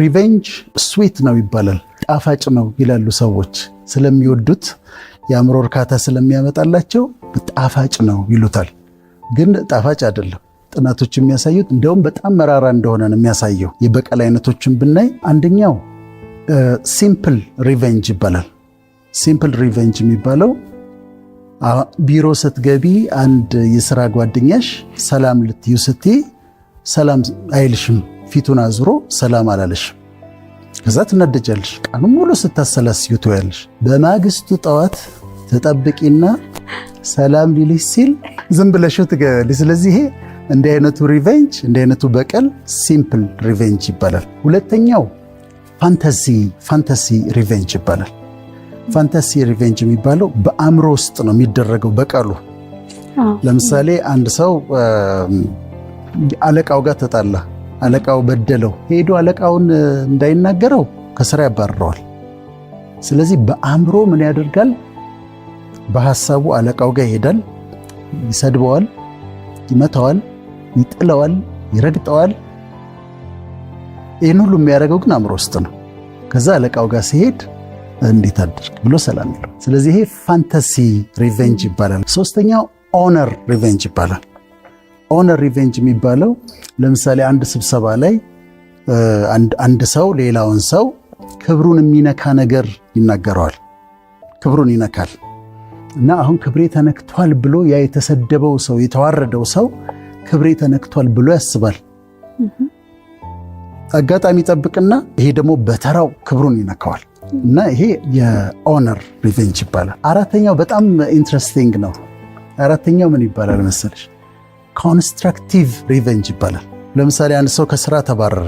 ሪቬንጅ ስዊት ነው ይባላል፣ ጣፋጭ ነው ይላሉ ሰዎች። ስለሚወዱት የአእምሮ እርካታ ስለሚያመጣላቸው ጣፋጭ ነው ይሉታል። ግን ጣፋጭ አይደለም። ጥናቶች የሚያሳዩት እንደውም በጣም መራራ እንደሆነ ነው የሚያሳየው። የበቀል አይነቶችን ብናይ አንደኛው ሲምፕል ሪቬንጅ ይባላል። ሲምፕል ሪቬንጅ የሚባለው ቢሮ ስትገቢ አንድ የሥራ ጓደኛሽ ሰላም ልትዩ ስትይ ሰላም አይልሽም፣ ፊቱን አዙሮ ሰላም አላለሽም። ከዛ ትናደጃለሽ። ቀኑን ሙሉ ስታሰላስዩ ትውያለሽ። በማግስቱ ጠዋት ተጠብቂና ሰላም ሊልሽ ሲል ዝም ብለሽው ትገባለሽ። ስለዚህ ይሄ እንዲህ አይነቱ ሪቬንጅ፣ እንዲህ አይነቱ በቀል ሲምፕል ሪቬንጅ ይባላል። ሁለተኛው ፋንታሲ ሪቬንጅ ይባላል። ፋንታሲ ሪቬንጅ የሚባለው በአእምሮ ውስጥ ነው የሚደረገው በቀሉ። ለምሳሌ አንድ ሰው አለቃው ጋር ተጣላ፣ አለቃው በደለው፣ ሄዶ አለቃውን እንዳይናገረው ከስራ ያባርረዋል። ስለዚህ በአእምሮ ምን ያደርጋል? በሐሳቡ አለቃው ጋር ይሄዳል፣ ይሰድበዋል፣ ይመታዋል፣ ይጥለዋል፣ ይረግጠዋል። ይህን ሁሉ የሚያደርገው ግን አእምሮ ውስጥ ነው። ከዛ አለቃው ጋር ሲሄድ እንዴት አድርግ ብሎ ሰላም ይለው። ስለዚህ ይሄ ፋንታሲ ሪቬንጅ ይባላል። ሶስተኛው ኦነር ሪቬንጅ ይባላል። ኦነር ሪቬንጅ የሚባለው ለምሳሌ አንድ ስብሰባ ላይ አንድ ሰው ሌላውን ሰው ክብሩን የሚነካ ነገር ይናገረዋል። ክብሩን ይነካል እና አሁን ክብሬ ተነክቷል ብሎ ያ የተሰደበው ሰው የተዋረደው ሰው ክብሬ ተነክቷል ብሎ ያስባል። አጋጣሚ ጠብቅና ይሄ ደግሞ በተራው ክብሩን ይነካዋል እና ይሄ የኦነር ሪቬንጅ ይባላል። አራተኛው በጣም ኢንትረስቲንግ ነው። አራተኛው ምን ይባላል መሰለሽ? ኮንስትራክቲቭ ሪቬንጅ ይባላል። ለምሳሌ አንድ ሰው ከስራ ተባረረ፣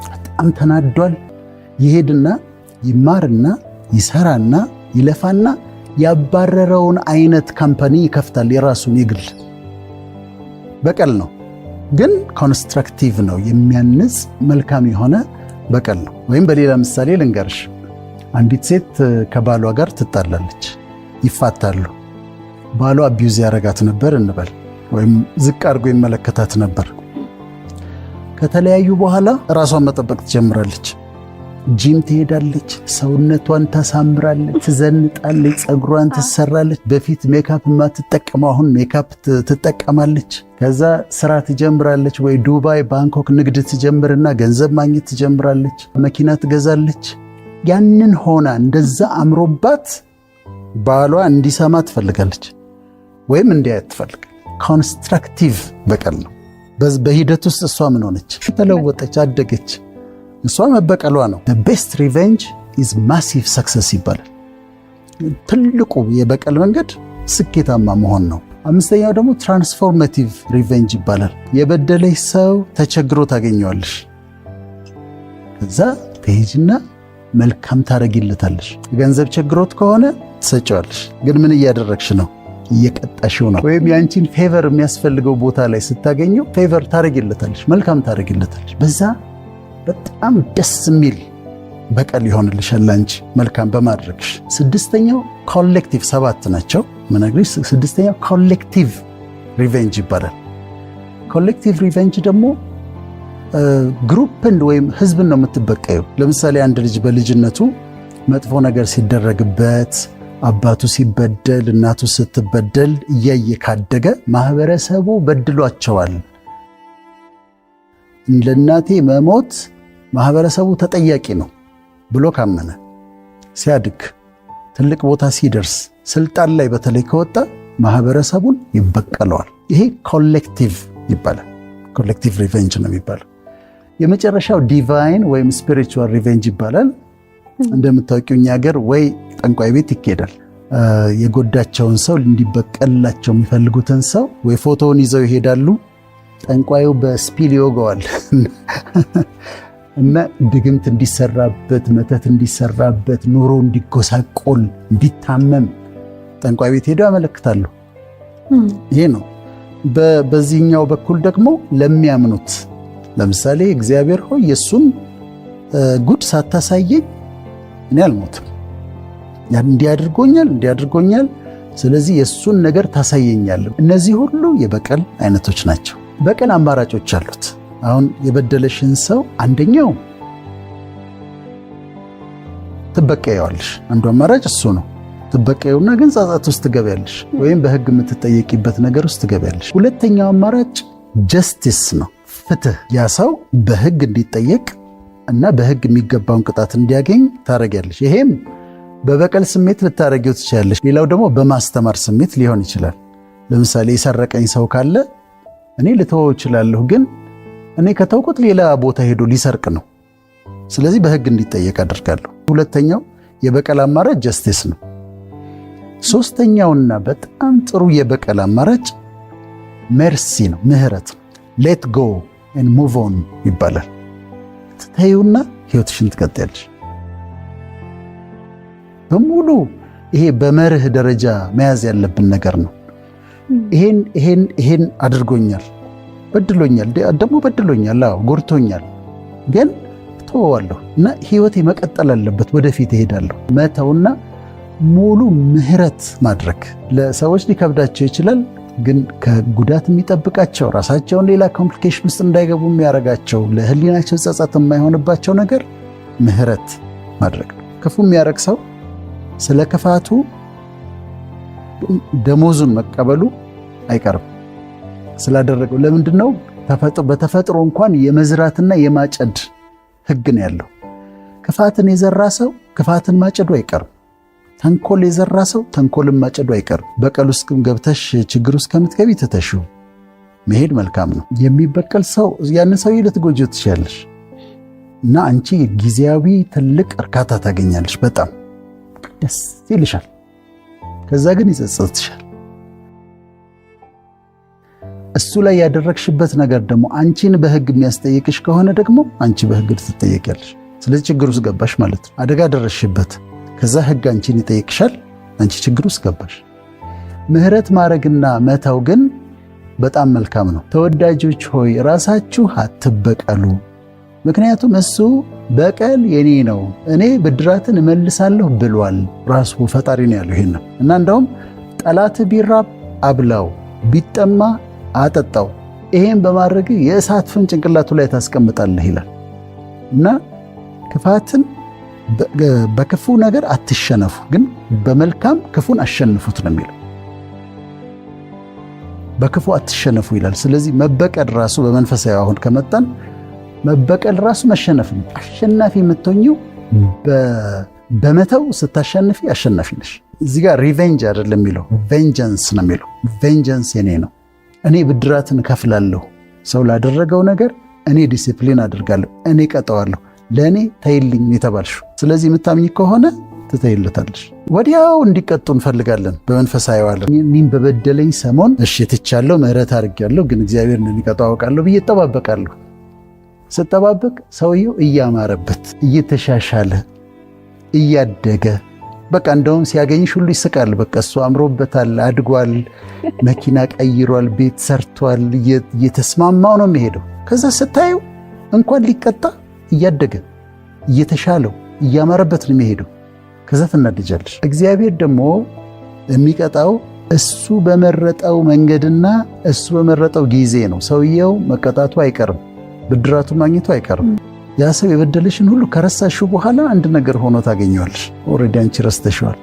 በጣም ተናዷል። ይሄድና ይማርና ይሰራና ይለፋና ያባረረውን አይነት ካምፓኒ ይከፍታል፣ የራሱን የግል። በቀል ነው ግን ኮንስትራክቲቭ ነው፣ የሚያንጽ መልካም የሆነ በቀል ነው። ወይም በሌላ ምሳሌ ልንገርሽ። አንዲት ሴት ከባሏ ጋር ትጣላለች፣ ይፋታሉ። ባሏ አቢዩዝ ያረጋት ነበር እንበል፣ ወይም ዝቅ አድርጎ ይመለከታት ነበር። ከተለያዩ በኋላ ራሷን መጠበቅ ትጀምራለች። ጂም ትሄዳለች፣ ሰውነቷን ታሳምራለች፣ ትዘንጣለች፣ ፀጉሯን ትሰራለች። በፊት ሜካፕ የማትጠቀመው አሁን ሜካፕ ትጠቀማለች። ከዛ ስራ ትጀምራለች፣ ወይ ዱባይ፣ ባንኮክ ንግድ ትጀምርና ገንዘብ ማግኘት ትጀምራለች። መኪና ትገዛለች። ያንን ሆና እንደዛ አምሮባት ባሏ እንዲሰማ ትፈልጋለች፣ ወይም እንዲያያት ትፈልጋለች። ኮንስትራክቲቭ በቀል ነው። በሂደት ውስጥ እሷ ምን ሆነች? ተለወጠች፣ አደገች። እሷ መበቀሏ ነው። the best revenge is massive success ይባላል። ትልቁ የበቀል መንገድ ስኬታማ መሆን ነው። አምስተኛው ደግሞ ትራንስፎርማቲቭ ሪቬንጅ ይባላል። የበደለሽ ሰው ተቸግሮ ታገኘዋለሽ። ከዛ ትሄጂና መልካም ታረጊለታለሽ። ገንዘብ ቸግሮት ከሆነ ትሰጪዋለሽ። ግን ምን እያደረግሽ ነው? እየቀጣሽው ነው። ወይም ያንቺን ፌቨር የሚያስፈልገው ቦታ ላይ ስታገኘው ፌቨር ታረጊለታለሽ፣ መልካም ታረጊለታለሽ። በዛ በጣም ደስ የሚል በቀል ይሆንልሻል አንቺ መልካም በማድረግሽ። ስድስተኛው ኮሌክቲቭ፣ ሰባት ናቸው ምነግርሽ። ስድስተኛው ኮሌክቲቭ ሪቬንጅ ይባላል። ኮሌክቲቭ ሪቬንጅ ደግሞ ግሩፕን ወይም ህዝብን ነው የምትበቀዩ። ለምሳሌ አንድ ልጅ በልጅነቱ መጥፎ ነገር ሲደረግበት፣ አባቱ ሲበደል፣ እናቱ ስትበደል እያየ ካደገ ማህበረሰቡ በድሏቸዋል፣ ለእናቴ መሞት ማህበረሰቡ ተጠያቂ ነው ብሎ ካመነ ሲያድግ ትልቅ ቦታ ሲደርስ ስልጣን ላይ በተለይ ከወጣ ማህበረሰቡን ይበቀለዋል። ይሄ ኮሌክቲቭ ይባላል። ኮሌክቲቭ ሪቬንጅ ነው የሚባለው። የመጨረሻው ዲቫይን ወይም ስፒሪቹዋል ሪቬንጅ ይባላል። እንደምታውቂው እኛ ሀገር ወይ ጠንቋይ ቤት ይኬዳል፣ የጎዳቸውን ሰው እንዲበቀልላቸው የሚፈልጉትን ሰው ወይ ፎቶውን ይዘው ይሄዳሉ። ጠንቋዩ በስፒል ይወገዋል እና ድግምት እንዲሰራበት፣ መተት እንዲሰራበት፣ ኑሮ እንዲጎሳቆል፣ እንዲታመም ጠንቋይ ቤት ሄደው ያመለክታሉ። ይሄ ነው። በዚህኛው በኩል ደግሞ ለሚያምኑት ለምሳሌ እግዚአብሔር ሆይ የሱን ጉድ ሳታሳየኝ እኔ አልሞትም፣ እንዲያድርጎኛል፣ ስለዚህ የሱን ነገር ታሳየኛለህ። እነዚህ ሁሉ የበቀል አይነቶች ናቸው። በቀል አማራጮች አሉት። አሁን የበደለሽን ሰው አንደኛው ትበቀያለሽ። አንዱ አማራጭ እሱ ነው። ትበቀዩና ግን ጸጸት ውስጥ ትገቢያለሽ፣ ወይም በህግ የምትጠየቂበት ነገር ውስጥ ትገቢያለሽ። ሁለተኛው አማራጭ ጀስቲስ ነው፣ ፍትህ። ያ ሰው በህግ እንዲጠየቅ እና በህግ የሚገባውን ቅጣት እንዲያገኝ ታረጊያለሽ። ይሄም በበቀል ስሜት ልታረጊው ትችላለሽ። ሌላው ደግሞ በማስተማር ስሜት ሊሆን ይችላል። ለምሳሌ የሰረቀኝ ሰው ካለ እኔ ልተወው እችላለሁ፣ ግን እኔ ከተውኩት ሌላ ቦታ ሄዶ ሊሰርቅ ነው። ስለዚህ በህግ እንዲጠየቅ አድርጋለሁ። ሁለተኛው የበቀል አማራጭ ጀስቲስ ነው። ሶስተኛውና በጣም ጥሩ የበቀል አማራጭ ሜርሲ ነው፣ ምህረት ነው። ሌት ጎ ኤንድ ሙቭ ኦን ይባላል። ትተይውና ህይወትሽን ትቀጥያለሽ። በሙሉ ይሄ በመርህ ደረጃ መያዝ ያለብን ነገር ነው። ይሄን አድርጎኛል፣ በድሎኛል፣ ደግሞ በድሎኛል፣ አዎ ጎድቶኛል፣ ግን ተወዋለሁ እና ህይወቴ መቀጠል አለበት፣ ወደፊት እሄዳለሁ። መተውና ሙሉ ምህረት ማድረግ ለሰዎች ሊከብዳቸው ይችላል፣ ግን ከጉዳት የሚጠብቃቸው ራሳቸውን ሌላ ኮምፕሊኬሽን ውስጥ እንዳይገቡ የሚያረጋቸው ለህሊናቸው ጸጸት የማይሆንባቸው ነገር ምህረት ማድረግ ነው። ክፉ የሚያረግ ሰው ስለ ክፋቱ ደሞዙን መቀበሉ አይቀርም ስላደረገው። ለምንድን ነው? በተፈጥሮ እንኳን የመዝራትና የማጨድ ህግ ነው ያለው። ክፋትን የዘራ ሰው ክፋትን ማጨዱ አይቀርም። ተንኮል የዘራ ሰው ተንኮልን ማጨዱ አይቀርም። በቀል ውስጥ ገብተሽ ችግር ውስጥ ከምትገቢ ትተሽው መሄድ መልካም ነው። የሚበቀል ሰው ያንን ሰው ልትጎጂው ትችያለሽ እና አንቺ ጊዜያዊ ትልቅ እርካታ ታገኛለሽ። በጣም ደስ ይልሻል። ከዛ ግን ይጸጽትሻል። እሱ ላይ ያደረግሽበት ነገር ደግሞ አንቺን በህግ የሚያስጠይቅሽ ከሆነ ደግሞ አንቺ በህግ ትጠየቂያለሽ። ስለዚህ ችግር ውስጥ ገባሽ ማለት ነው። አደጋ ደረስሽበት። ከዛ ህግ አንቺን ይጠይቅሻል። አንቺ ችግር ውስጥ ገባሽ። ምህረት ማድረግና መተው ግን በጣም መልካም ነው። ተወዳጆች ሆይ ራሳችሁ አትበቀሉ፣ ምክንያቱም እሱ በቀል የኔ ነው፣ እኔ ብድራትን እመልሳለሁ ብሏል። ራሱ ፈጣሪ ነው ያለው ይሄን እና እንደውም ጠላት ቢራብ አብላው፣ ቢጠማ አጠጣው፣ ይሄን በማድረግ የእሳት ፍም ጭንቅላቱ ላይ ታስቀምጣለህ ይላል እና ክፋትን በክፉ ነገር አትሸነፉ፣ ግን በመልካም ክፉን አሸንፉት ነው የሚለው። በክፉ አትሸነፉ ይላል። ስለዚህ መበቀል ራሱ በመንፈሳዊ አሁን ከመጣን መበቀል ራሱ መሸነፍ ነው። አሸናፊ የምትሆኚው በመተው ስታሸንፊ አሸናፊ ነሽ። እዚህ ጋር ሪቬንጅ አይደለም የሚለው ቬንጀንስ ነው የሚለው። ቬንጀንስ የኔ ነው፣ እኔ ብድራትን እከፍላለሁ። ሰው ላደረገው ነገር እኔ ዲሲፕሊን አድርጋለሁ፣ እኔ ቀጠዋለሁ፣ ለእኔ ተይልኝ የተባልሽው። ስለዚህ የምታምኝ ከሆነ ትተይለታለሽ። ወዲያው እንዲቀጡ እንፈልጋለን በመንፈሳዊ ዓለም። እኔም በበደለኝ ሰሞን እሺ ትቻለሁ፣ ምህረት አድርጌያለሁ፣ ግን እግዚአብሔር እንደሚቀጣው አውቃለሁ ብዬ እጠባበቃለሁ። ስጠባበቅ ሰውየው እያማረበት እየተሻሻለ እያደገ በቃ እንደውም ሲያገኝሽ ሁሉ ይስቃል። በቃ እሱ አምሮበታል፣ አድጓል፣ መኪና ቀይሯል፣ ቤት ሰርቷል፣ እየተስማማው ነው የሚሄደው። ከዛ ስታዩ እንኳን ሊቀጣ እያደገ እየተሻለው እያማረበት ነው የሚሄደው። ከዛ ትናደጃለሽ። እግዚአብሔር ደግሞ የሚቀጣው እሱ በመረጠው መንገድና እሱ በመረጠው ጊዜ ነው። ሰውየው መቀጣቱ አይቀርም፣ ብድራቱ ማግኘቱ አይቀርም። ያ ሰው የበደለሽን ሁሉ ከረሳሽው በኋላ አንድ ነገር ሆኖ ታገኘዋለሽ። ኦልሬዲ አንቺ ረስተሽዋል።